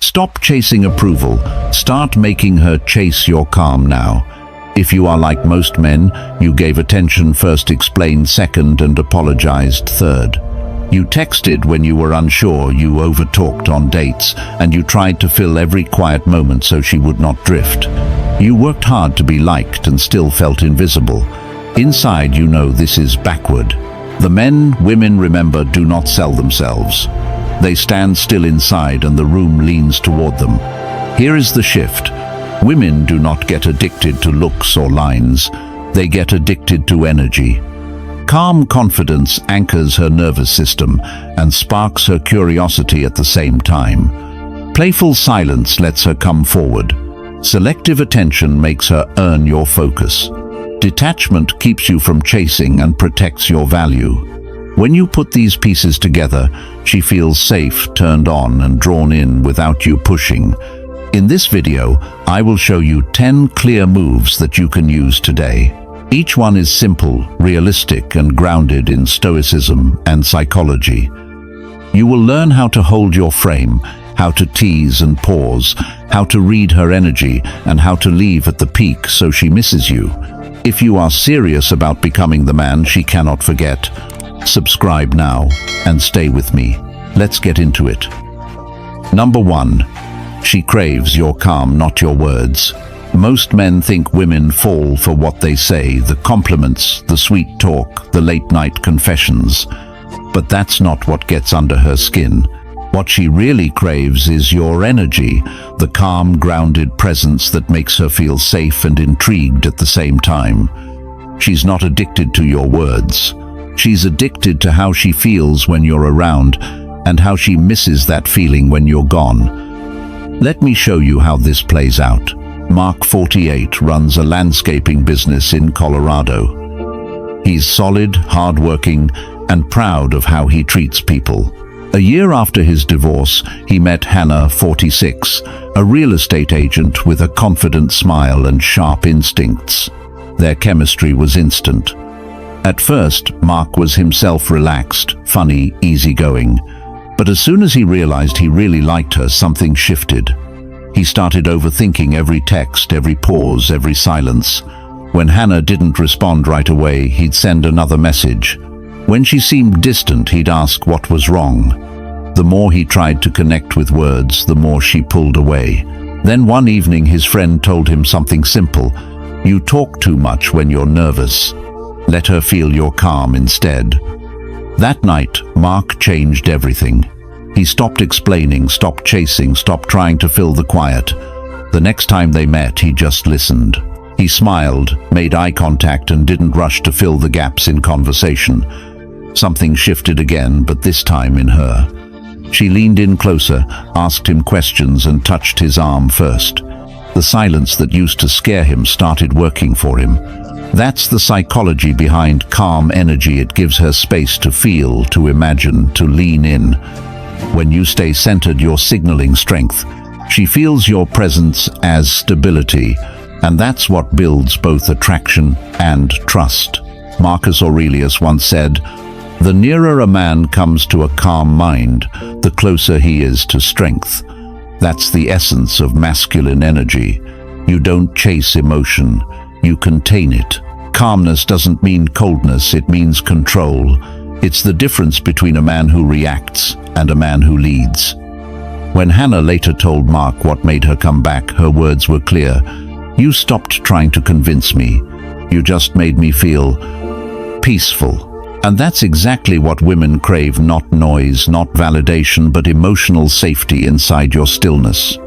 Stop chasing approval. Start making her chase your calm now. If you are like most men, you gave attention first, explained second, and apologized third. You texted when you were unsure, you overtalked on dates, and you tried to fill every quiet moment so she would not drift. You worked hard to be liked and still felt invisible. Inside, you know this is backward. The men women remember do not sell themselves. They stand still inside and the room leans toward them. Here is the shift. Women do not get addicted to looks or lines. They get addicted to energy. Calm confidence anchors her nervous system and sparks her curiosity at the same time. Playful silence lets her come forward. Selective attention makes her earn your focus. Detachment keeps you from chasing and protects your value. When you put these pieces together, she feels safe, turned on, and drawn in without you pushing. In this video, I will show you 10 clear moves that you can use today. Each one is simple, realistic, and grounded in Stoicism and psychology. You will learn how to hold your frame, how to tease and pause, how to read her energy, and how to leave at the peak so she misses you. If you are serious about becoming the man she cannot forget, subscribe now and stay with me. Let's get into it. Number 1. She craves your calm, not your words. Most men think women fall for what they say, the compliments, the sweet talk, the late-night confessions. But that's not what gets under her skin. What she really craves is your energy, the calm, grounded presence that makes her feel safe and intrigued at the same time. She's not addicted to your words. She's addicted to how she feels when you're around and how she misses that feeling when you're gone. Let me show you how this plays out. Mark, 48, runs a landscaping business in Colorado. He's solid, hardworking, and proud of how he treats people. A year after his divorce, he met Hannah, 46, a real estate agent with a confident smile and sharp instincts. Their chemistry was instant. At first, Mark was himself, relaxed, funny, easygoing. But as soon as he realized he really liked her, something shifted. He started overthinking every text, every pause, every silence. When Hannah didn't respond right away, he'd send another message. When she seemed distant, he'd ask what was wrong. The more he tried to connect with words, the more she pulled away. Then one evening, his friend told him something simple. You talk too much when you're nervous. Let her feel your calm instead. That night, Mark changed everything. He stopped explaining, stopped chasing, stopped trying to fill the quiet. The next time they met, he just listened. He smiled, made eye contact, and didn't rush to fill the gaps in conversation. Something shifted again, but this time in her. She leaned in closer, asked him questions, and touched his arm first. The silence that used to scare him started working for him. That's the psychology behind calm energy. It gives her space to feel, to imagine, to lean in. When you stay centered, you're signaling strength. She feels your presence as stability, and that's what builds both attraction and trust. Marcus Aurelius once said, "The nearer a man comes to a calm mind, the closer he is to strength." That's the essence of masculine energy. You don't chase emotion, you contain it. Calmness doesn't mean coldness, it means control. It's the difference between a man who reacts and a man who leads. When Hannah later told Mark what made her come back, her words were clear. You stopped trying to convince me. You just made me feel peaceful. And that's exactly what women crave, not noise, not validation, but emotional safety inside your stillness.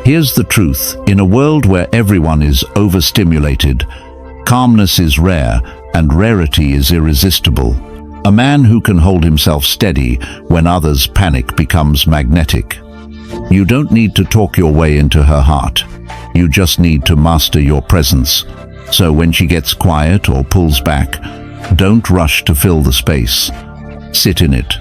Here's the truth. In a world where everyone is overstimulated, calmness is rare, and rarity is irresistible. A man who can hold himself steady when others panic becomes magnetic. You don't need to talk your way into her heart. You just need to master your presence. So when she gets quiet or pulls back, don't rush to fill the space. Sit in it.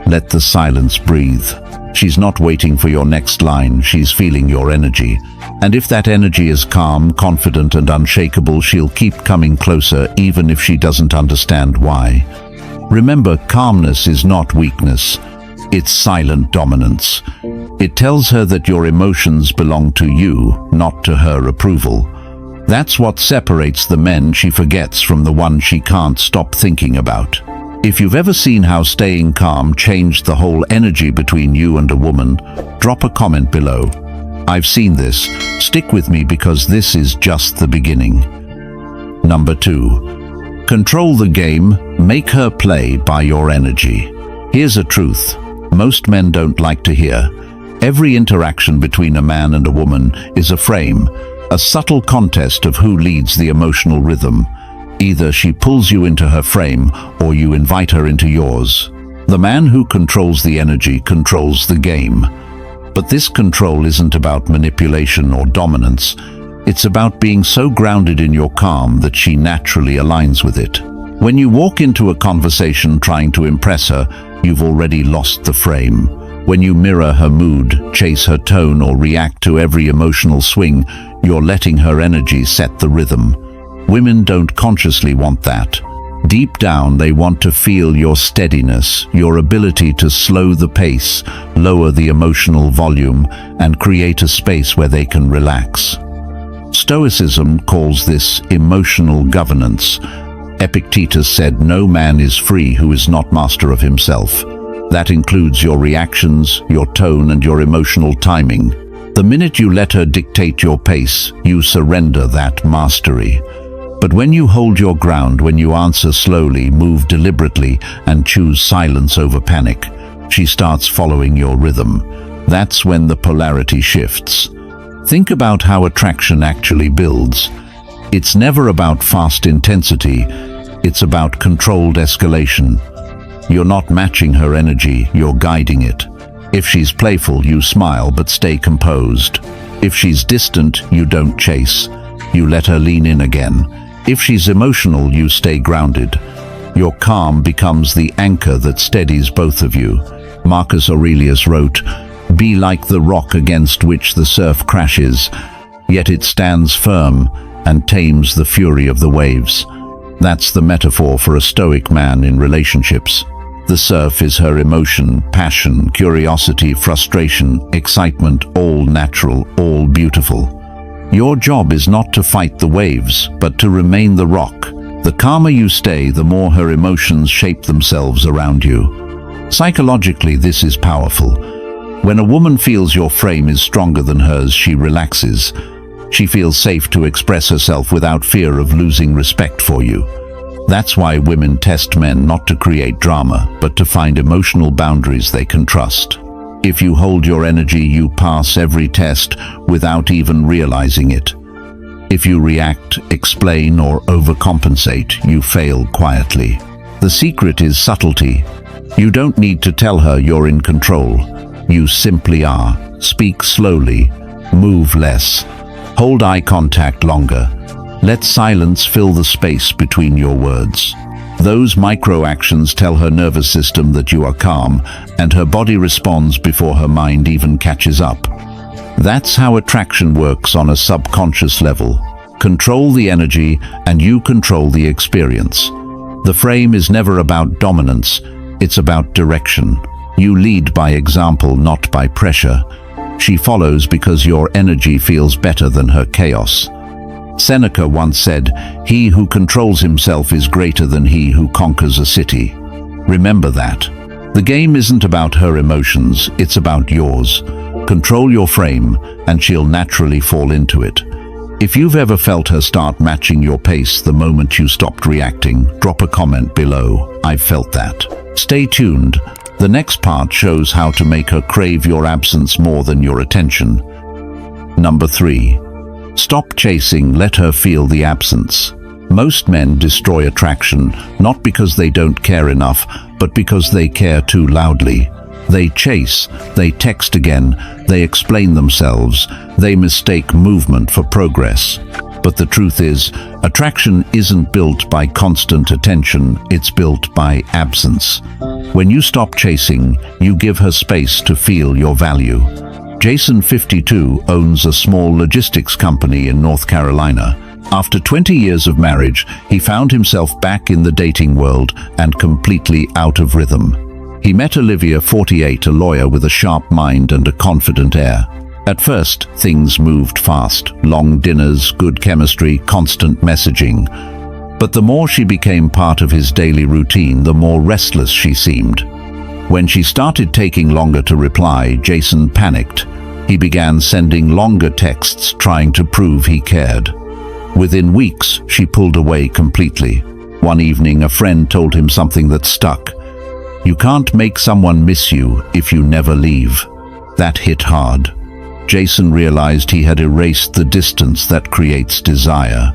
Let the silence breathe. She's not waiting for your next line, she's feeling your energy. And if that energy is calm, confident, and unshakable, she'll keep coming closer even if she doesn't understand why. Remember, calmness is not weakness. It's silent dominance. It tells her that your emotions belong to you, not to her approval. That's what separates the men she forgets from the one she can't stop thinking about. If you've ever seen how staying calm changed the whole energy between you and a woman, drop a comment below. I've seen this. Stick with me because this is just the beginning. Number 2. Control the game. Make her play by your energy. Here's a truth most men don't like to hear. Every interaction between a man and a woman is a frame, a subtle contest of who leads the emotional rhythm. Either she pulls you into her frame or you invite her into yours. The man who controls the energy controls the game. But this control isn't about manipulation or dominance. It's about being so grounded in your calm that she naturally aligns with it. When you walk into a conversation trying to impress her, you've already lost the frame. When you mirror her mood, chase her tone, or react to every emotional swing, you're letting her energy set the rhythm. Women don't consciously want that. Deep down, they want to feel your steadiness, your ability to slow the pace, lower the emotional volume, and create a space where they can relax. Stoicism calls this emotional governance. Epictetus said, "No man is free who is not master of himself." That includes your reactions, your tone, and your emotional timing. The minute you let her dictate your pace, you surrender that mastery. But when you hold your ground, when you answer slowly, move deliberately, and choose silence over panic, she starts following your rhythm. That's when the polarity shifts. Think about how attraction actually builds. It's never about fast intensity, it's about controlled escalation. You're not matching her energy, you're guiding it. If she's playful, you smile but stay composed. If she's distant, you don't chase. You let her lean in again. If she's emotional, you stay grounded. Your calm becomes the anchor that steadies both of you. Marcus Aurelius wrote, "Be like the rock against which the surf crashes, yet it stands firm and tames the fury of the waves." That's the metaphor for a Stoic man in relationships. The surf is her emotion, passion, curiosity, frustration, excitement, all natural, all beautiful. Your job is not to fight the waves, but to remain the rock. The calmer you stay, the more her emotions shape themselves around you. Psychologically, this is powerful. When a woman feels your frame is stronger than hers, she relaxes. She feels safe to express herself without fear of losing respect for you. That's why women test men not to create drama, but to find emotional boundaries they can trust. If you hold your energy, you pass every test without even realizing it. If you react, explain, or overcompensate, you fail quietly. The secret is subtlety. You don't need to tell her you're in control. You simply are. Speak slowly, move less, hold eye contact longer. Let silence fill the space between your words. Those micro-actions tell her nervous system that you are calm, and her body responds before her mind even catches up. That's how attraction works on a subconscious level. Control the energy, and you control the experience. The frame is never about dominance, it's about direction. You lead by example, not by pressure. She follows because your energy feels better than her chaos. Seneca once said, "He who controls himself is greater than he who conquers a city." Remember that. The game isn't about her emotions, it's about yours. Control your frame, and she'll naturally fall into it. If you've ever felt her start matching your pace the moment you stopped reacting, drop a comment below. I've felt that. Stay tuned. The next part shows how to make her crave your absence more than your attention. Number 3. Stop chasing, let her feel the absence. Most men destroy attraction, not because they don't care enough, but because they care too loudly. They chase, they text again, they explain themselves, they mistake movement for progress. But the truth is, attraction isn't built by constant attention, it's built by absence. When you stop chasing, you give her space to feel your value. Jason, 52, owns a small logistics company in North Carolina. After 20 years of marriage, he found himself back in the dating world and completely out of rhythm. He met Olivia, 48, a lawyer with a sharp mind and a confident air. At first, things moved fast. Long dinners, good chemistry, constant messaging. But the more she became part of his daily routine, the more restless she seemed. When she started taking longer to reply, Jason panicked. He began sending longer texts, trying to prove he cared. Within weeks, she pulled away completely. One evening, a friend told him something that stuck. "You can't make someone miss you if you never leave." That hit hard. Jason realized he had erased the distance that creates desire.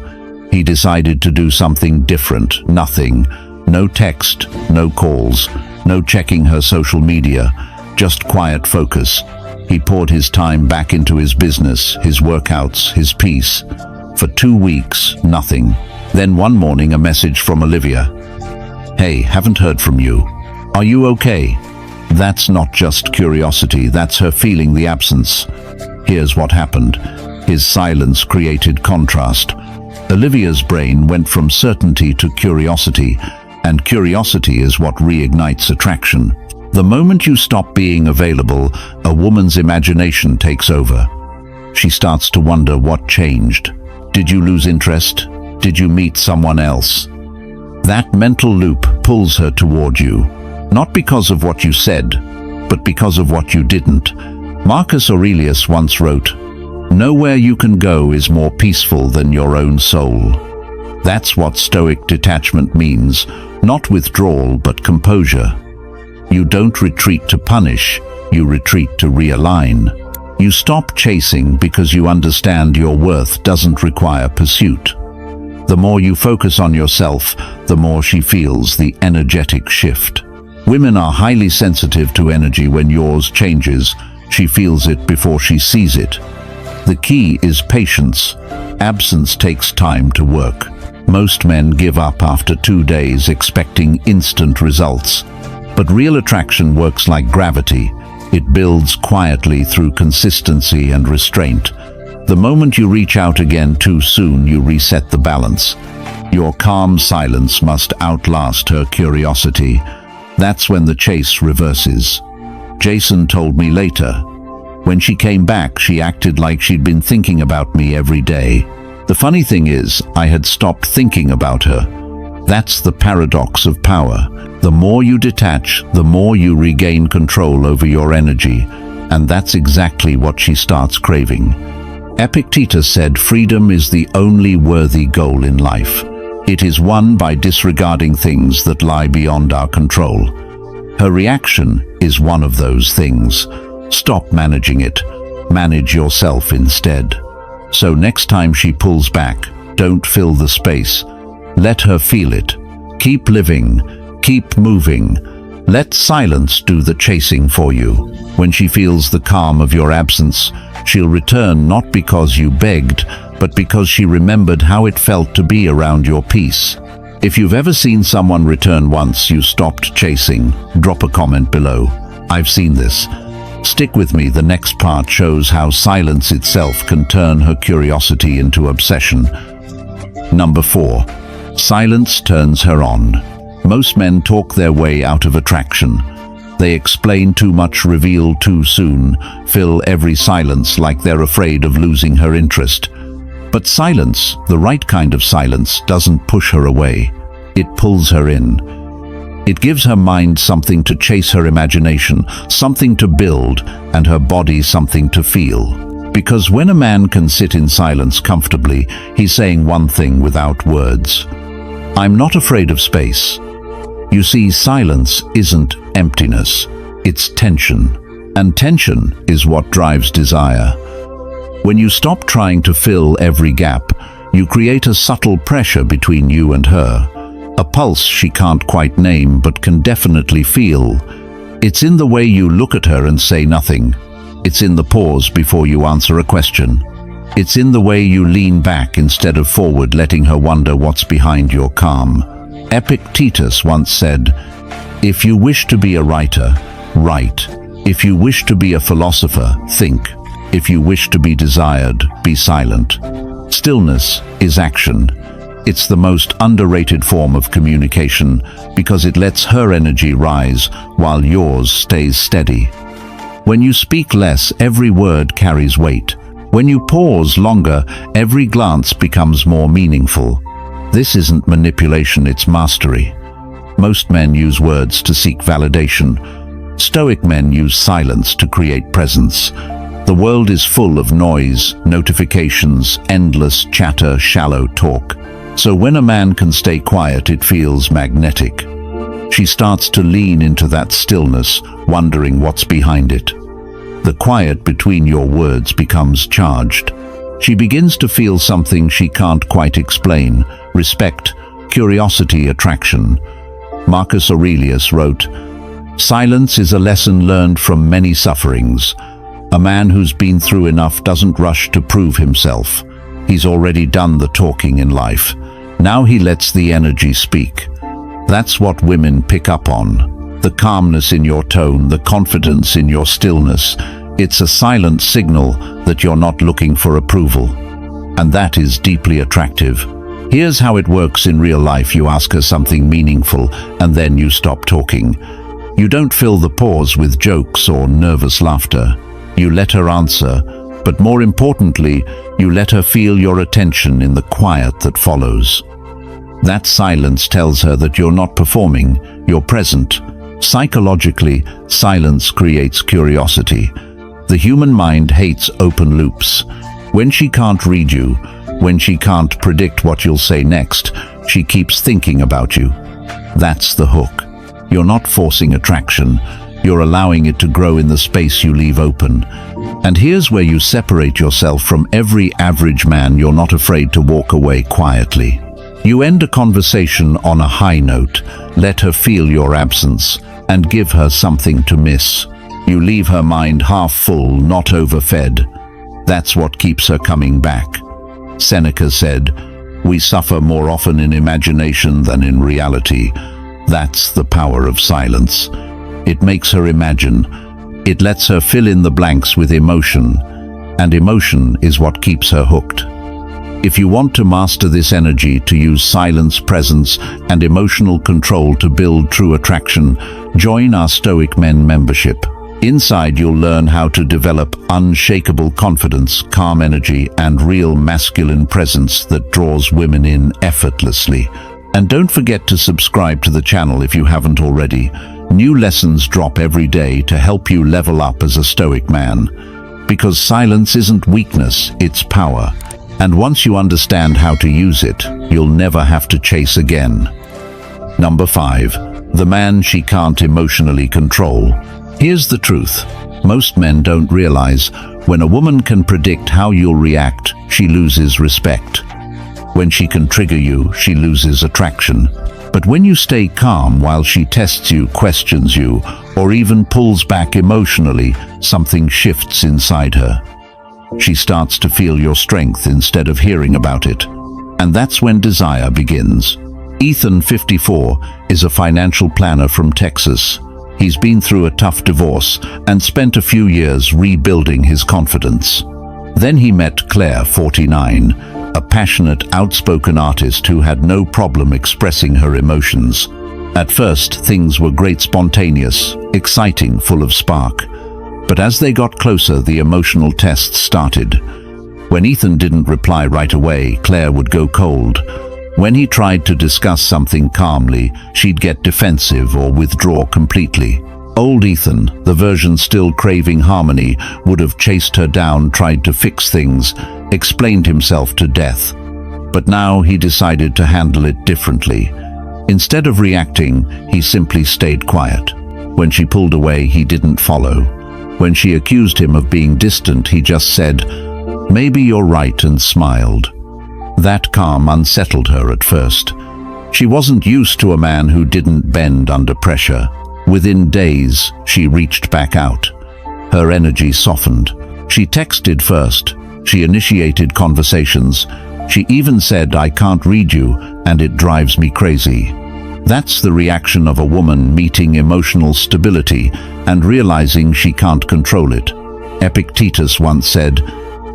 He decided to do something different. Nothing. No text, no calls, no checking her social media, just quiet focus. He poured his time back into his business, his workouts, his peace. For 2 weeks, nothing. Then one morning, a message from Olivia. "Hey, haven't heard from you. Are you okay?" That's not just curiosity, that's her feeling the absence. Here's what happened. His silence created contrast. Olivia's brain went from certainty to curiosity, and curiosity is what reignites attraction. The moment you stop being available, a woman's imagination takes over. She starts to wonder what changed. Did you lose interest? Did you meet someone else? That mental loop pulls her toward you, not because of what you said, but because of what you didn't. Marcus Aurelius once wrote, "Nowhere you can go is more peaceful than your own soul." That's what Stoic detachment means, not withdrawal but composure. You don't retreat to punish, you retreat to realign. You stop chasing because you understand your worth doesn't require pursuit. The more you focus on yourself, the more she feels the energetic shift. Women are highly sensitive to energy. When yours changes, she feels it before she sees it. The key is patience. Absence takes time to work. Most men give up after 2 days expecting instant results. But real attraction works like gravity. It builds quietly through consistency and restraint. The moment you reach out again too soon, you reset the balance. Your calm silence must outlast her curiosity. That's when the chase reverses. Jason told me later. When she came back, she acted like she'd been thinking about me every day. The funny thing is, I had stopped thinking about her. That's the paradox of power. The more you detach, the more you regain control over your energy. And that's exactly what she starts craving. Epictetus said, "Freedom is the only worthy goal in life. It is won by disregarding things that lie beyond our control." Her reaction is one of those things. Stop managing it. Manage yourself instead. So next time she pulls back, don't fill the space. Let her feel it. Keep living. Keep moving. Let silence do the chasing for you. When she feels the calm of your absence, she'll return not because you begged, but because she remembered how it felt to be around your peace. If you've ever seen someone return once you stopped chasing, drop a comment below. I've seen this. Stick with me, the next part shows how silence itself can turn her curiosity into obsession. Number 4. Silence turns her on. Most men talk their way out of attraction. They explain too much, reveal too soon, fill every silence like they're afraid of losing her interest. But silence, the right kind of silence, doesn't push her away. It pulls her in. It gives her mind something to chase, her imagination something to build, and her body something to feel. Because when a man can sit in silence comfortably, he's saying one thing without words. I'm not afraid of space. You see, silence isn't emptiness, it's tension. And tension is what drives desire. When you stop trying to fill every gap, you create a subtle pressure between you and her. A pulse she can't quite name but can definitely feel. It's in the way you look at her and say nothing. It's in the pause before you answer a question. It's in the way you lean back instead of forward, letting her wonder what's behind your calm. Epictetus once said, "If you wish to be a writer, write. If you wish to be a philosopher, think. If you wish to be desired, be silent." Stillness is action. It's the most underrated form of communication because it lets her energy rise while yours stays steady. When you speak less, every word carries weight. When you pause longer, every glance becomes more meaningful. This isn't manipulation, it's mastery. Most men use words to seek validation. Stoic men use silence to create presence. The world is full of noise, notifications, endless chatter, shallow talk. So when a man can stay quiet, it feels magnetic. She starts to lean into that stillness, wondering what's behind it. The quiet between your words becomes charged. She begins to feel something she can't quite explain: respect, curiosity, attraction. Marcus Aurelius wrote, "Silence is a lesson learned from many sufferings. A man who's been through enough doesn't rush to prove himself. He's already done the talking in life. Now he lets the energy speak." That's what women pick up on. The calmness in your tone, the confidence in your stillness. It's a silent signal that you're not looking for approval. And that is deeply attractive. Here's how it works in real life. You ask her something meaningful, and then you stop talking. You don't fill the pause with jokes or nervous laughter. You let her answer, but more importantly, you let her feel your attention in the quiet that follows. That silence tells her that you're not performing, you're present. Psychologically, silence creates curiosity. The human mind hates open loops. When she can't read you, when she can't predict what you'll say next, she keeps thinking about you. That's the hook. You're not forcing attraction, you're allowing it to grow in the space you leave open. And here's where you separate yourself from every average man. You're not afraid to walk away quietly. You end a conversation on a high note, let her feel your absence, and give her something to miss. You leave her mind half full, not overfed. That's what keeps her coming back. Seneca said, "We suffer more often in imagination than in reality." That's the power of silence. It makes her imagine. It lets her fill in the blanks with emotion. And emotion is what keeps her hooked. If you want to master this energy, to use silence, presence, and emotional control to build true attraction, join our Stoic Men membership. Inside, you'll learn how to develop unshakable confidence, calm energy, and real masculine presence that draws women in effortlessly. And don't forget to subscribe to the channel if you haven't already. New lessons drop every day to help you level up as a Stoic man. Because silence isn't weakness, it's power. And once you understand how to use it, you'll never have to chase again. Number 5. The man she can't emotionally control. Here's the truth. Most men don't realize when a woman can predict how you'll react, she loses respect. When she can trigger you, she loses attraction. But when you stay calm while she tests you, questions you, or even pulls back emotionally, something shifts inside her. She starts to feel your strength instead of hearing about it. And that's when desire begins. Ethan, 54, is a financial planner from Texas. He's been through a tough divorce and spent a few years rebuilding his confidence. Then he met Claire, 49, a passionate, outspoken artist who had no problem expressing her emotions. At first, things were great, spontaneous, exciting, full of spark. But as they got closer, the emotional tests started. When Ethan didn't reply right away, Claire would go cold. When he tried to discuss something calmly, she'd get defensive or withdraw completely. Old Ethan, the version still craving harmony, would have chased her down, tried to fix things, explained himself to death. But now he decided to handle it differently. Instead of reacting, he simply stayed quiet. When she pulled away, he didn't follow. When she accused him of being distant, he just said, "Maybe you're right," and smiled. That calm unsettled her at first. She wasn't used to a man who didn't bend under pressure. Within days, she reached back out. Her energy softened. She texted first. She initiated conversations. She even said, "I can't read you, and it drives me crazy." That's the reaction of a woman meeting emotional stability and realizing she can't control it. Epictetus once said,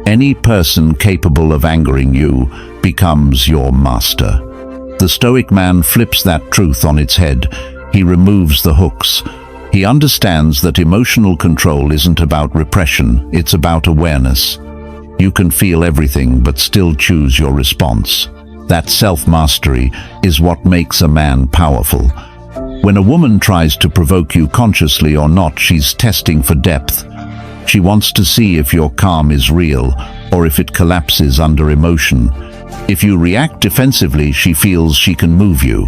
Any person capable of angering you becomes your master. The Stoic man flips that truth on its head. He removes the hooks. He understands that emotional control isn't about repression, it's about awareness. You can feel everything but still choose your response. That self-mastery is what makes a man powerful. When a woman tries to provoke you consciously or not, she's testing for depth. She wants to see if your calm is real or if it collapses under emotion. If you react defensively, she feels she can move you.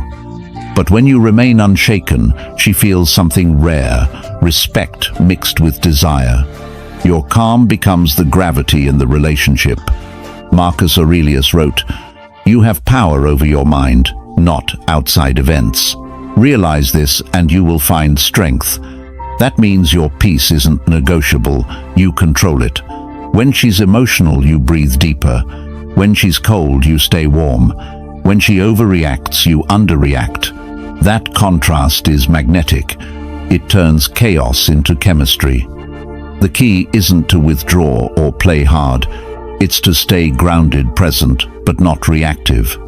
But when you remain unshaken, she feels something rare, respect mixed with desire. Your calm becomes the gravity in the relationship. Marcus Aurelius wrote, "You have power over your mind, not outside events. Realize this and you will find strength." That means your peace isn't negotiable, you control it. When she's emotional, you breathe deeper. When she's cold, you stay warm. When she overreacts, you underreact. That contrast is magnetic. It turns chaos into chemistry. The key isn't to withdraw or play hard. It's to stay grounded, present, but not reactive.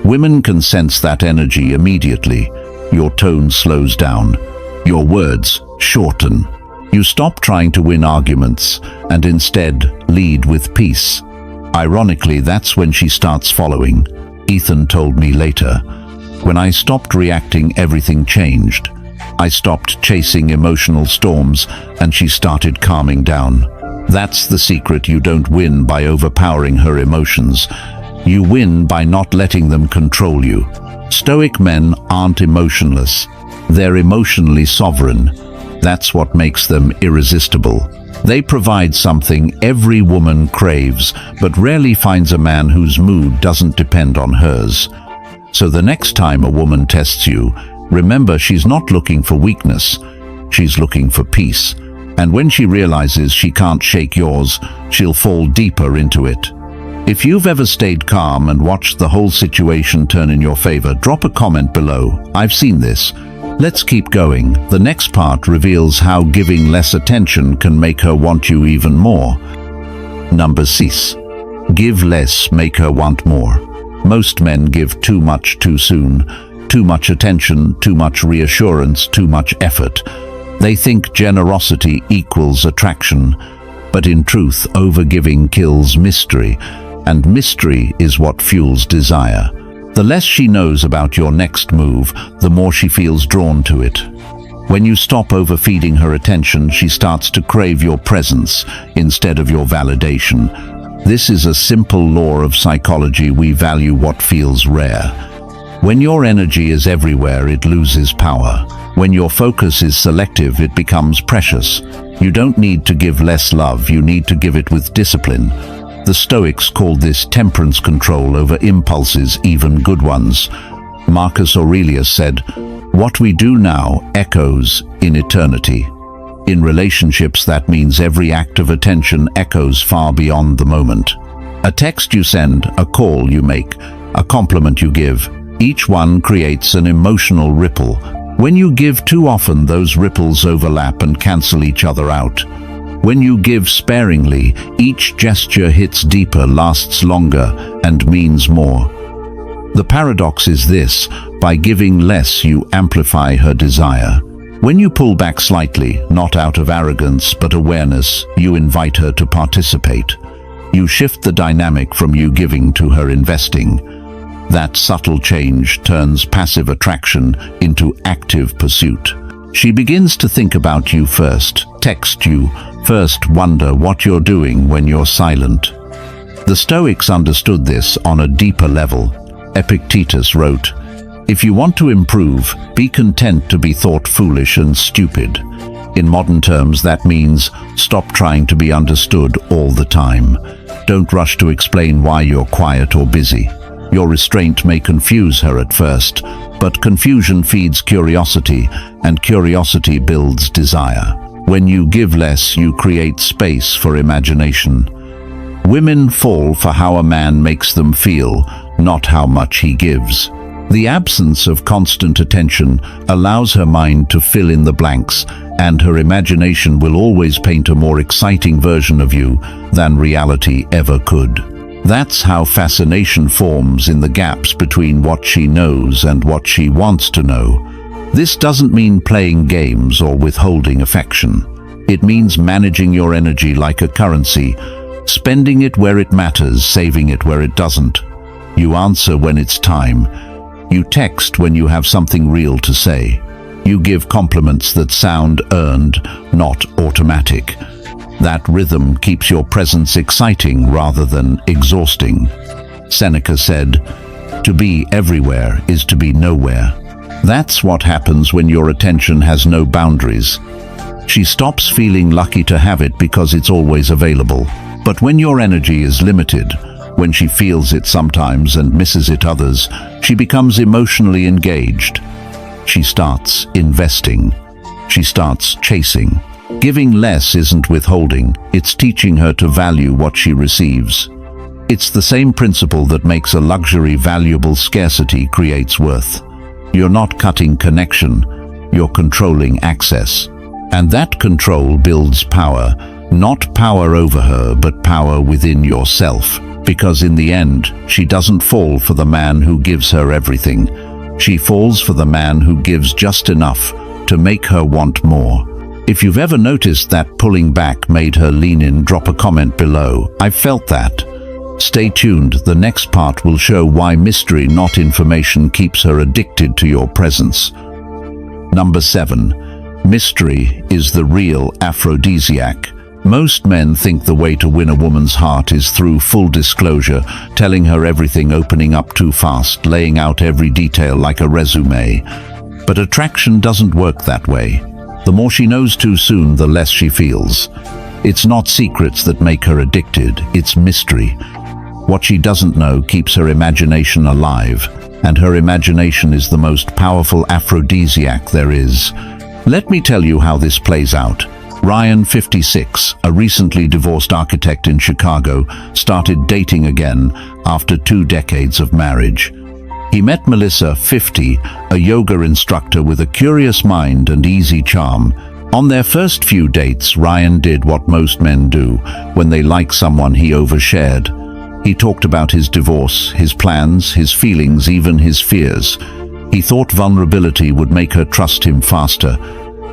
Women can sense that energy immediately. Your tone slows down. Your words shorten. You stop trying to win arguments and instead lead with peace. Ironically, that's when she starts following. Ethan told me later, "When I stopped reacting, everything changed. I stopped chasing emotional storms and she started calming down." That's the secret. You don't win by overpowering her emotions. You win by not letting them control you. Stoic men aren't emotionless. They're emotionally sovereign. That's what makes them irresistible. They provide something every woman craves, but rarely finds a man whose mood doesn't depend on hers. So the next time a woman tests you, remember she's not looking for weakness. She's looking for peace. And when she realizes she can't shake yours, she'll fall deeper into it. If you've ever stayed calm and watched the whole situation turn in your favor, drop a comment below. I've seen this. Let's keep going. The next part reveals how giving less attention can make her want you even more. Number 6. Give less, make her want more. Most men give too much too soon. Too much attention, too much reassurance, too much effort. They think generosity equals attraction. But in truth, overgiving kills mystery. And mystery is what fuels desire. The less she knows about your next move, the more she feels drawn to it. When you stop overfeeding her attention, she starts to crave your presence instead of your validation. This is a simple law of psychology. We value what feels rare. When your energy is everywhere, it loses power. When your focus is selective, it becomes precious. You don't need to give less love, you need to give it with discipline. The Stoics called this temperance, control over impulses, even good ones. Marcus Aurelius said, "What we do now echoes in eternity." In relationships, that means every act of attention echoes far beyond the moment. A text you send, a call you make, a compliment you give, each one creates an emotional ripple. When you give too often, those ripples overlap and cancel each other out. When you give sparingly, each gesture hits deeper, lasts longer, and means more. The paradox is this: by giving less, you amplify her desire. When you pull back slightly, not out of arrogance but awareness, you invite her to participate. You shift the dynamic from you giving to her investing. That subtle change turns passive attraction into active pursuit. She begins to think about you first, text you first, wonder what you're doing when you're silent. The Stoics understood this on a deeper level. Epictetus wrote, "If you want to improve, be content to be thought foolish and stupid." In modern terms, that means stop trying to be understood all the time. Don't rush to explain why you're quiet or busy. Your restraint may confuse her at first, but confusion feeds curiosity, and curiosity builds desire. When you give less, you create space for imagination. Women fall for how a man makes them feel, not how much he gives. The absence of constant attention allows her mind to fill in the blanks, and her imagination will always paint a more exciting version of you than reality ever could. That's how fascination forms in the gaps between what she knows and what she wants to know. This doesn't mean playing games or withholding affection. It means managing your energy like a currency, spending it where it matters, saving it where it doesn't. You answer when it's time. You text when you have something real to say. You give compliments that sound earned, not automatic. That rhythm keeps your presence exciting rather than exhausting. Seneca said, "To be everywhere is to be nowhere." That's what happens when your attention has no boundaries. She stops feeling lucky to have it because it's always available. But when your energy is limited, when she feels it sometimes and misses it others, she becomes emotionally engaged. She starts investing. She starts chasing. Giving less isn't withholding, it's teaching her to value what she receives. It's the same principle that makes a luxury valuable. Scarcity creates worth. You're not cutting connection, you're controlling access. And that control builds power, not power over her, but power within yourself. Because in the end, she doesn't fall for the man who gives her everything. She falls for the man who gives just enough to make her want more. If you've ever noticed that pulling back made her lean in, drop a comment below. I've felt that. Stay tuned, the next part will show why mystery, not information, keeps her addicted to your presence. Number 7. Mystery is the real aphrodisiac. Most men think the way to win a woman's heart is through full disclosure, telling her everything, opening up too fast, laying out every detail like a resume. But attraction doesn't work that way. The more she knows too soon, the less she feels. It's not secrets that make her addicted, it's mystery. What she doesn't know keeps her imagination alive, and her imagination is the most powerful aphrodisiac there is. Let me tell you how this plays out. Ryan, 56, a recently divorced architect in Chicago, started dating again after 2 decades of marriage. He met Melissa, 50, a yoga instructor with a curious mind and easy charm. On their first few dates, Ryan did what most men do. When they like someone, he overshared. He talked about his divorce, his plans, his feelings, even his fears. He thought vulnerability would make her trust him faster.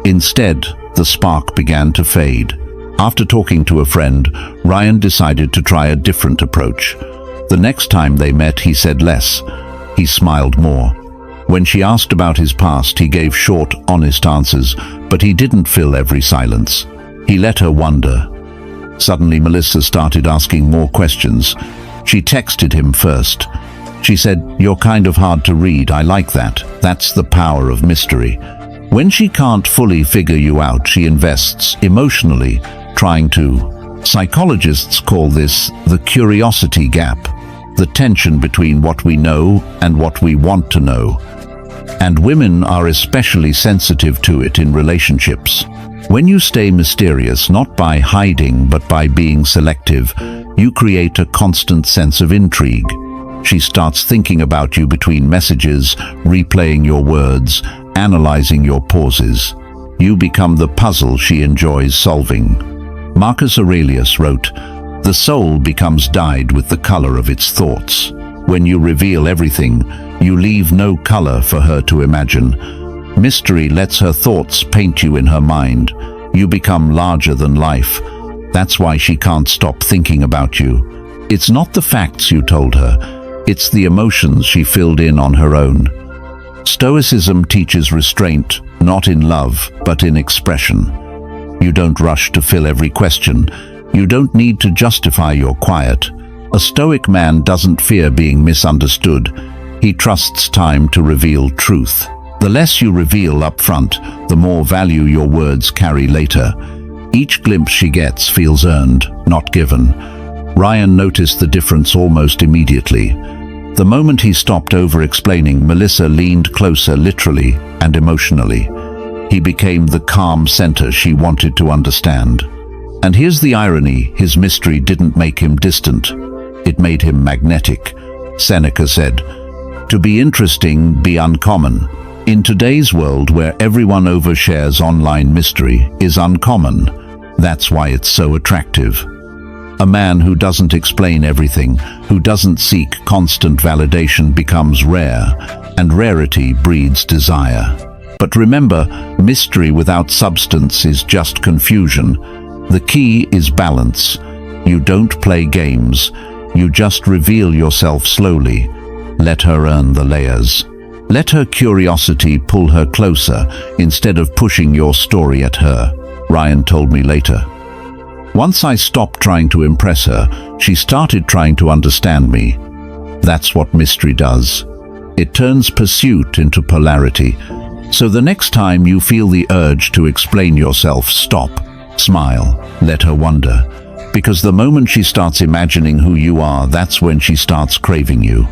Instead, the spark began to fade. After talking to a friend, Ryan decided to try a different approach. The next time they met, he said less. He smiled more. When she asked about his past, he gave short, honest answers, but he didn't fill every silence. He let her wonder. Suddenly, Melissa started asking more questions. She texted him first. She said, "You're kind of hard to read, I like that." That's the power of mystery. When she can't fully figure you out, she invests emotionally, trying to. Psychologists call this the curiosity gap, the tension between what we know and what we want to know. And women are especially sensitive to it in relationships. When you stay mysterious, not by hiding but by being selective, you create a constant sense of intrigue. She starts thinking about you between messages, replaying your words, analyzing your pauses. You become the puzzle she enjoys solving. Marcus Aurelius wrote, "The soul becomes dyed with the color of its thoughts." When you reveal everything, you leave no color for her to imagine. Mystery lets her thoughts paint you in her mind. You become larger than life. That's why she can't stop thinking about you. It's not the facts you told her, it's the emotions she filled in on her own. Stoicism teaches restraint, not in love, but in expression. You don't rush to fill every question. You don't need to justify your quiet. A Stoic man doesn't fear being misunderstood. He trusts time to reveal truth. The less you reveal up front, the more value your words carry later. Each glimpse she gets feels earned, not given. Ryan noticed the difference almost immediately. The moment he stopped over-explaining, Melissa leaned closer, literally and emotionally. He became the calm center she wanted to understand. And here's the irony, his mystery didn't make him distant. It made him magnetic. Seneca said, "To be interesting, be uncommon." In today's world where everyone overshares online, mystery is uncommon. That's why it's so attractive. A man who doesn't explain everything, who doesn't seek constant validation, becomes rare, and rarity breeds desire. But remember, mystery without substance is just confusion. The key is balance. You don't play games. You just reveal yourself slowly. Let her earn the layers. Let her curiosity pull her closer instead of pushing your story at her, Ryan told me later. Once I stopped trying to impress her, she started trying to understand me. That's what mystery does. It turns pursuit into polarity. So the next time you feel the urge to explain yourself, stop, smile, let her wonder. Because the moment she starts imagining who you are, that's when she starts craving you.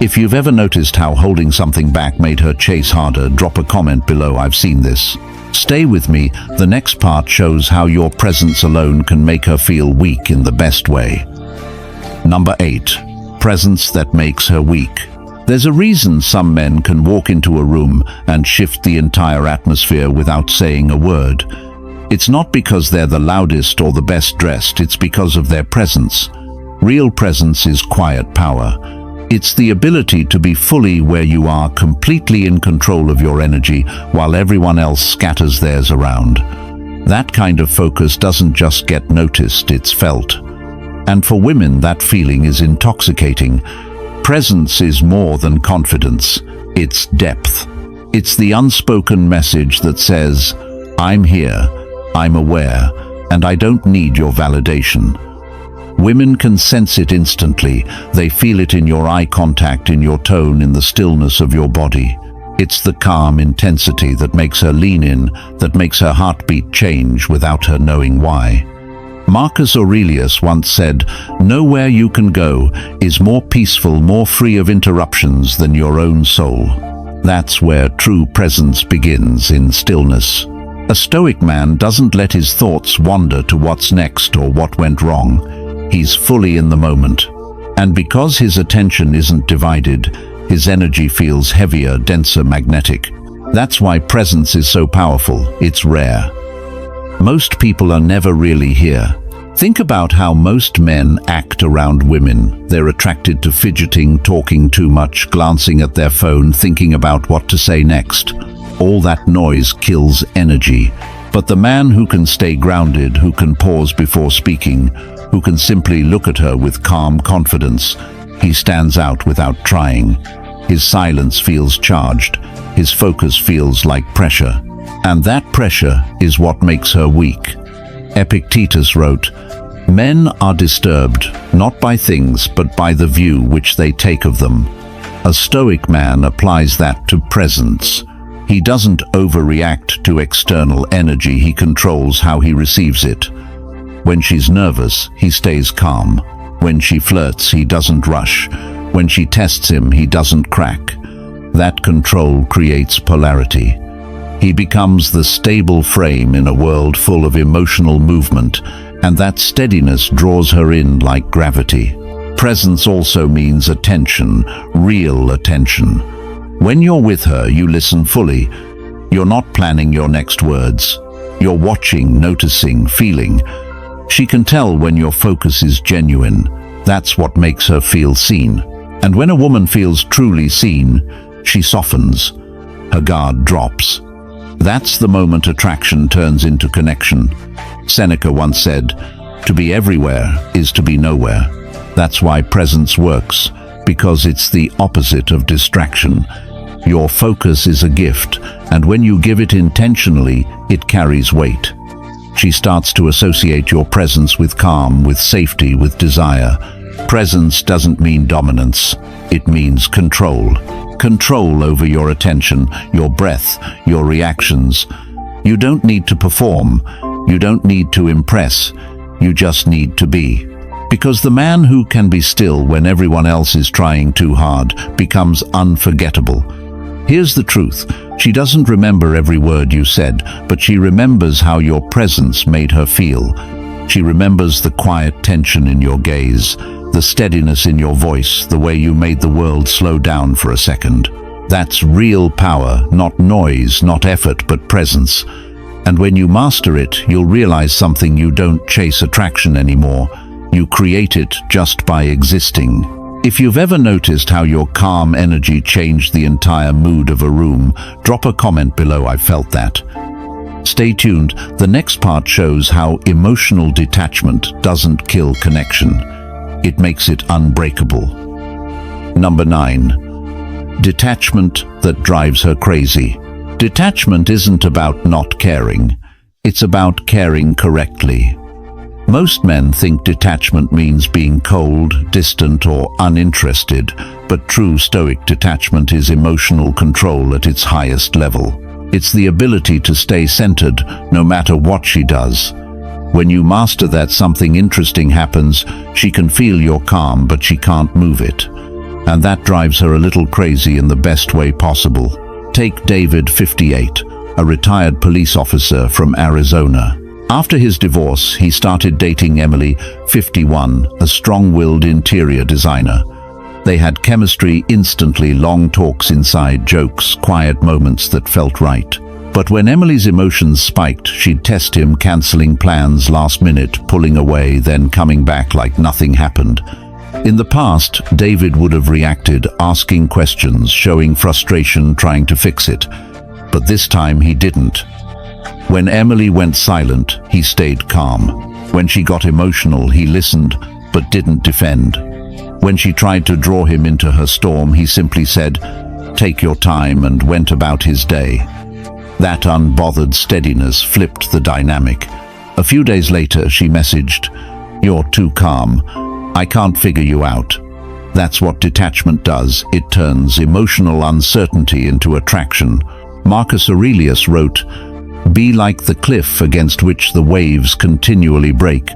If you've ever noticed how holding something back made her chase harder, drop a comment below. I've seen this. Stay with me. The next part shows how your presence alone can make her feel weak in the best way. Number 8. Presence that makes her weak. There's a reason some men can walk into a room and shift the entire atmosphere without saying a word. It's not because they're the loudest or the best dressed, it's because of their presence. Real presence is quiet power. It's the ability to be fully where you are, completely in control of your energy, while everyone else scatters theirs around. That kind of focus doesn't just get noticed, it's felt. And for women, that feeling is intoxicating. Presence is more than confidence, it's depth. It's the unspoken message that says, I'm here, I'm aware, and I don't need your validation. Women can sense it instantly. They feel it in your eye contact, in your tone, in the stillness of your body. It's the calm intensity that makes her lean in, that makes her heartbeat change without her knowing why. Marcus Aurelius once said, "Nowhere you can go is more peaceful, more free of interruptions than your own soul." That's where true presence begins, in stillness. A Stoic man doesn't let his thoughts wander to what's next or what went wrong. He's fully in the moment. And because his attention isn't divided, his energy feels heavier, denser, magnetic. That's why presence is so powerful. It's rare. Most people are never really here. Think about how most men act around women. They're attracted to fidgeting, talking too much, glancing at their phone, thinking about what to say next. All that noise kills energy. But the man who can stay grounded, who can pause before speaking, who can simply look at her with calm confidence, he stands out without trying. His silence feels charged. His focus feels like pressure. And that pressure is what makes her weak. Epictetus wrote, "Men are disturbed, not by things, but by the view which they take of them." A Stoic man applies that to presence. He doesn't overreact to external energy, he controls how he receives it. When she's nervous, he stays calm. When she flirts, he doesn't rush. When she tests him, he doesn't crack. That control creates polarity. He becomes the stable frame in a world full of emotional movement, and that steadiness draws her in like gravity. Presence also means attention, real attention. When you're with her, you listen fully. You're not planning your next words. You're watching, noticing, feeling. She can tell when your focus is genuine. That's what makes her feel seen. And when a woman feels truly seen, she softens. Her guard drops. That's the moment attraction turns into connection. Seneca once said, "To be everywhere is to be nowhere." That's why presence works, because it's the opposite of distraction. Your focus is a gift, and when you give it intentionally, it carries weight. She starts to associate your presence with calm, with safety, with desire. Presence doesn't mean dominance. It means control. Control over your attention, your breath, your reactions. You don't need to perform. You don't need to impress. You just need to be. Because the man who can be still when everyone else is trying too hard becomes unforgettable. Here's the truth. She doesn't remember every word you said, but she remembers how your presence made her feel. She remembers the quiet tension in your gaze, the steadiness in your voice, the way you made the world slow down for a second. That's real power, not noise, not effort, but presence. And when you master it, you'll realize something: you don't chase attraction anymore. You create it just by existing. If you've ever noticed how your calm energy changed the entire mood of a room, drop a comment below. I felt that. Stay tuned. The next part shows how emotional detachment doesn't kill connection. It makes it unbreakable. Number 9. Detachment that drives her crazy. Detachment isn't about not caring. It's about caring correctly. Most men think detachment means being cold, distant, or uninterested, but true Stoic detachment is emotional control at its highest level. It's the ability to stay centered no matter what she does. When you master that, something interesting happens. She can feel you're calm, but she can't move it. And that drives her a little crazy in the best way possible. Take David, 58, a retired police officer from Arizona. After his divorce, he started dating Emily, 51, a strong-willed interior designer. They had chemistry instantly, long talks inside, jokes, quiet moments that felt right. But when Emily's emotions spiked, she'd test him, canceling plans last minute, pulling away, then coming back like nothing happened. In the past, David would have reacted, asking questions, showing frustration, trying to fix it. But this time he didn't. When Emily went silent, he stayed calm. When she got emotional, he listened, but didn't defend. When she tried to draw him into her storm, he simply said, "Take your time," and went about his day. That unbothered steadiness flipped the dynamic. A few days later, she messaged, "You're too calm. I can't figure you out." That's what detachment does. It turns emotional uncertainty into attraction. Marcus Aurelius wrote, "Be like the cliff against which the waves continually break,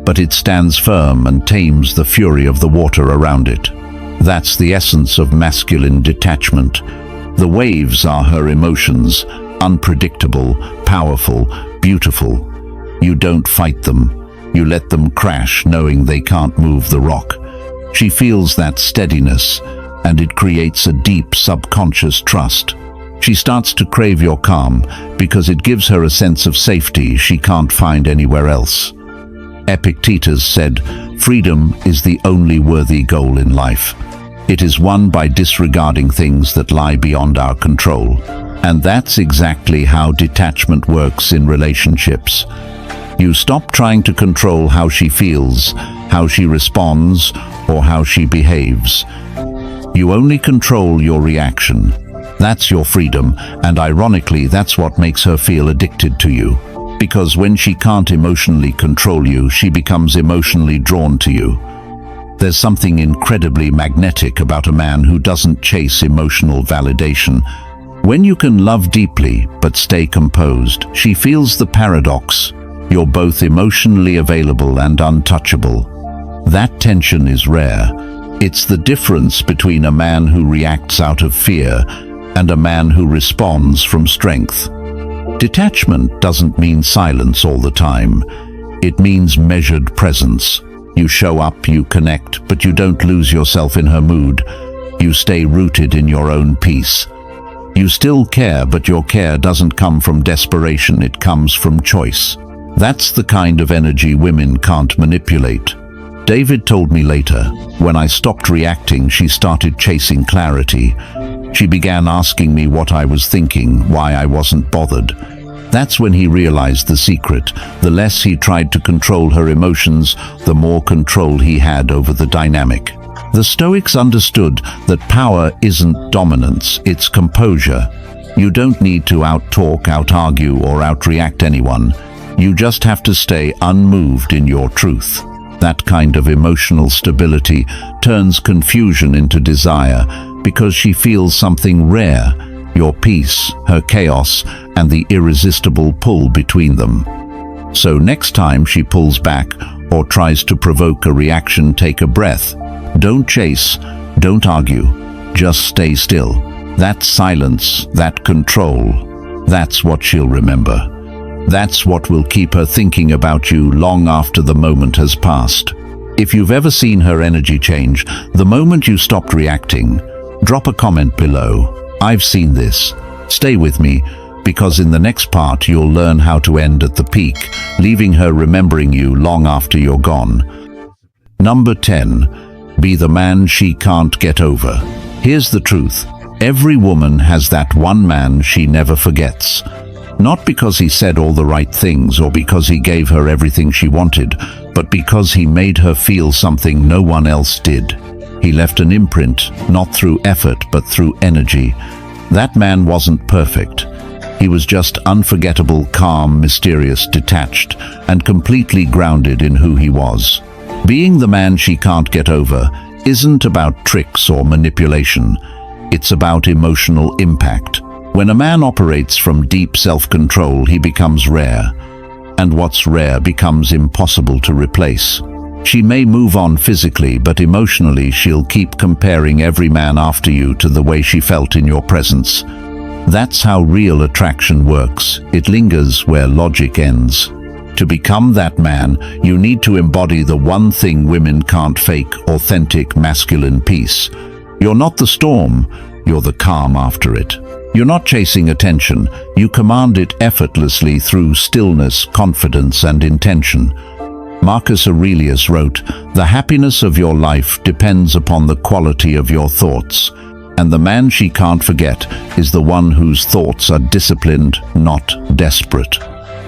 but it stands firm and tames the fury of the water around it." That's the essence of masculine detachment. The waves are her emotions, unpredictable, powerful, beautiful. You don't fight them. You let them crash, knowing they can't move the rock. She feels that steadiness, and it creates a deep subconscious trust. She starts to crave your calm because it gives her a sense of safety she can't find anywhere else. Epictetus said, "Freedom is the only worthy goal in life. It is won by disregarding things that lie beyond our control." And that's exactly how detachment works in relationships. You stop trying to control how she feels, how she responds, or how she behaves. You only control your reaction. That's your freedom, and ironically, that's what makes her feel addicted to you. Because when she can't emotionally control you, she becomes emotionally drawn to you. There's something incredibly magnetic about a man who doesn't chase emotional validation. When you can love deeply but stay composed, she feels the paradox. You're both emotionally available and untouchable. That tension is rare. It's the difference between a man who reacts out of fear and a man who responds from strength. Detachment doesn't mean silence all the time. It means measured presence. You show up, you connect, but you don't lose yourself in her mood. You stay rooted in your own peace. You still care, but your care doesn't come from desperation, it comes from choice. That's the kind of energy women can't manipulate. David told me later, when I stopped reacting, she started chasing clarity. She began asking me what I was thinking, why I wasn't bothered. That's when he realized the secret. The less he tried to control her emotions, the more control he had over the dynamic. The Stoics understood that power isn't dominance, it's composure. You don't need to out-talk, out-argue, or out-react anyone. You just have to stay unmoved in your truth. That kind of emotional stability turns confusion into desire because she feels something rare, your peace, her chaos, and the irresistible pull between them. So next time she pulls back or tries to provoke a reaction, take a breath. Don't chase, don't argue, just stay still. That silence, that control, that's what she'll remember. That's what will keep her thinking about you long after the moment has passed. If you've ever seen her energy change, the moment you stopped reacting, drop a comment below. I've seen this. Stay with me, because in the next part you'll learn how to end at the peak, leaving her remembering you long after you're gone. Number 10. Be the man she can't get over. Here's the truth. Every woman has that one man she never forgets. Not because he said all the right things or because he gave her everything she wanted, but because he made her feel something no one else did. He left an imprint, not through effort but through energy. That man wasn't perfect. He was just unforgettable, calm, mysterious, detached, and completely grounded in who he was. Being the man she can't get over isn't about tricks or manipulation. It's about emotional impact. When a man operates from deep self-control, he becomes rare. And what's rare becomes impossible to replace. She may move on physically, but emotionally she'll keep comparing every man after you to the way she felt in your presence. That's how real attraction works. It lingers where logic ends. To become that man, you need to embody the one thing women can't fake: authentic masculine peace. You're not the storm, you're the calm after it. You're not chasing attention, you command it effortlessly through stillness, confidence, and intention. Marcus Aurelius wrote, "The happiness of your life depends upon the quality of your thoughts." And the man she can't forget is the one whose thoughts are disciplined, not desperate.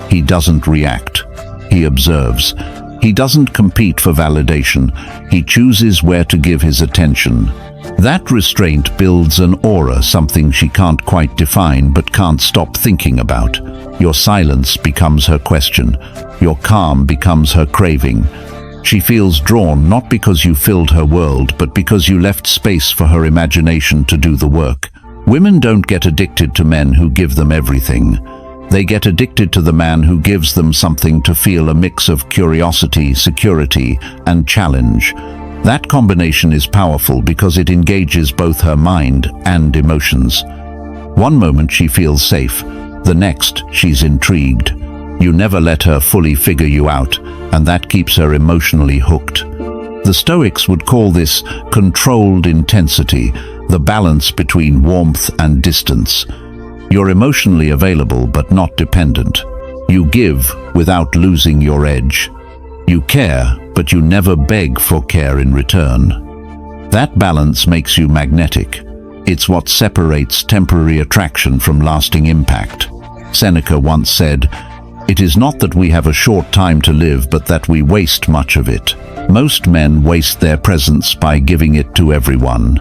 He doesn't react. He observes. He doesn't compete for validation. He chooses where to give his attention. That restraint builds an aura, something she can't quite define but can't stop thinking about. Your silence becomes her question. Your calm becomes her craving. She feels drawn not because you filled her world, but because you left space for her imagination to do the work. Women don't get addicted to men who give them everything. They get addicted to the man who gives them something to feel, a mix of curiosity, security, and challenge. That combination is powerful because it engages both her mind and emotions. One moment she feels safe, the next she's intrigued. You never let her fully figure you out, and that keeps her emotionally hooked. The Stoics would call this controlled intensity, the balance between warmth and distance. You're emotionally available but not dependent. You give without losing your edge. You care, but you never beg for care in return. That balance makes you magnetic. It's what separates temporary attraction from lasting impact. Seneca once said, "It is not that we have a short time to live, but that we waste much of it." Most men waste their presence by giving it to everyone.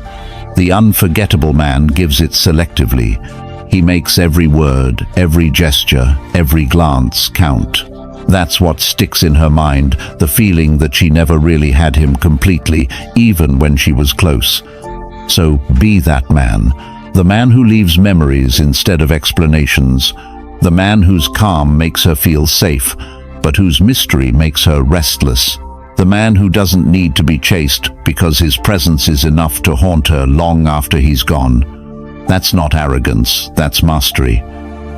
The unforgettable man gives it selectively. He makes every word, every gesture, every glance count. That's what sticks in her mind, the feeling that she never really had him completely, even when she was close. So be that man, the man who leaves memories instead of explanations, the man whose calm makes her feel safe, but whose mystery makes her restless, the man who doesn't need to be chased because his presence is enough to haunt her long after he's gone. That's not arrogance, that's mastery.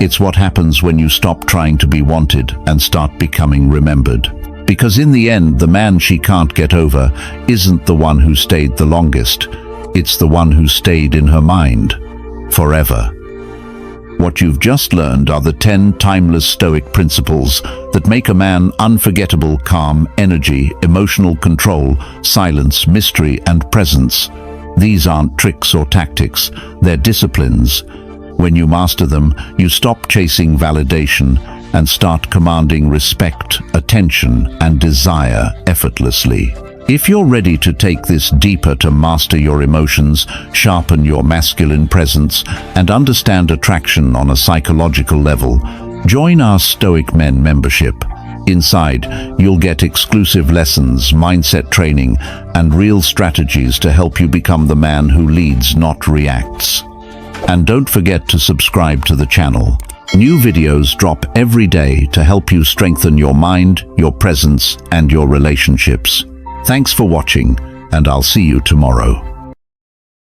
It's what happens when you stop trying to be wanted and start becoming remembered. Because in the end, the man she can't get over isn't the one who stayed the longest. It's the one who stayed in her mind forever. What you've just learned are the 10 timeless Stoic principles that make a man unforgettable: calm, energy, emotional control, silence, mystery, and presence. These aren't tricks or tactics, they're disciplines. When you master them, you stop chasing validation and start commanding respect, attention, and desire effortlessly. If you're ready to take this deeper, to master your emotions, sharpen your masculine presence, and understand attraction on a psychological level, join our Stoic Men membership. Inside, you'll get exclusive lessons, mindset training, and real strategies to help you become the man who leads, not reacts. And don't forget to subscribe to the channel. New videos drop every day to help you strengthen your mind, your presence, and your relationships. Thanks for watching, and I'll see you tomorrow.